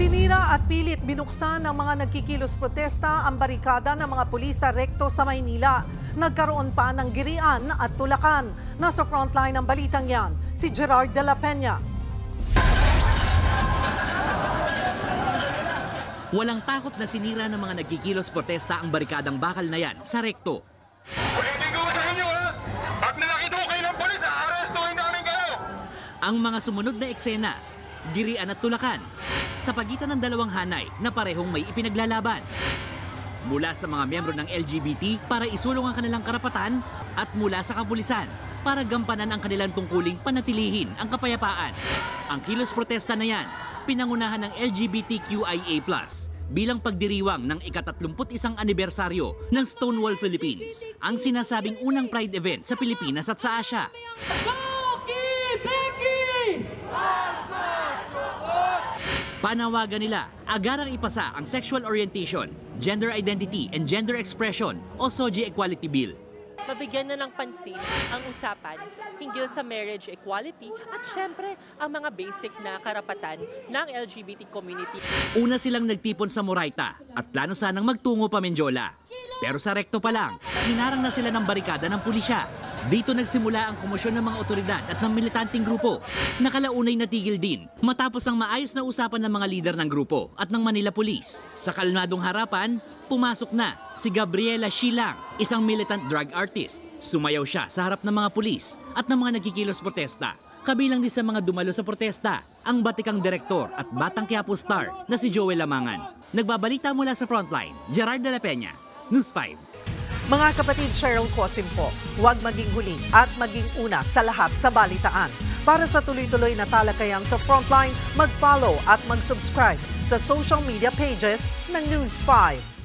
Sinira at pilit binuksan ng mga nagkikilos protesta ang barikada ng mga pulis sa Recto sa Maynila. Nagkaroon pa ng girian at tulakan. Nasa frontline ng balitang yan, si Gerard de la Peña. Walang takot na sinira ng mga nagkikilos protesta ang barikadang bakal na yan sa Recto. Pwede ko sa inyo ha? Pag nakakita ko kayo ng polis, arestuhin namin kayo! Ang mga sumunod na eksena, girian at tulakan sa pagitan ng dalawang hanay na parehong may ipinaglalaban. Mula sa mga miyembro ng LGBT para isulong ang kanilang karapatan at mula sa kapulisan para gampanan ang kanilang tungkuling panatilihin ang kapayapaan. Ang kilos protesta na yan, pinangunahan ng LGBTQIA+ bilang pagdiriwang ng ika-31 anibersaryo ng Stonewall Philippines, ang sinasabing unang pride event sa Pilipinas at sa Asia. Panawagan nila, agarang ipasa ang Sexual Orientation, Gender Identity and Gender Expression o SOGI Equality Bill. Mabigyan na ng pansin ang usapan hinggil sa marriage equality at syempre ang mga basic na karapatan ng LGBT community. Una silang nagtipon sa Moraita at plano sanang magtungo pa Menjola. Pero sa Recto pa lang, hinarang na sila ng barikada ng pulisya. Dito nagsimula ang komosyon ng mga otoridad at ng militanteng grupo. Nakalaunay natigil din matapos ang maayos na usapan ng mga lider ng grupo at ng Manila Police. Sa kalmadong harapan, pumasok na si Gabriela Shilang, isang militant drug artist. Sumayaw siya sa harap ng mga pulis at ng mga nagkikilos protesta. Kabilang din sa mga dumalo sa protesta, ang batikang direktor at batang Quiapo star na si Joel Lamangan. Nagbabalita mula sa frontline, Gerard de la Peña, News 5. Mga kapatid, Cheryl Cosimpo, huwag maging huli at maging una sa lahat sa balitaan. Para sa tuloy-tuloy na talakayan sa Frontline, mag-follow at mag-subscribe sa social media pages ng News 5.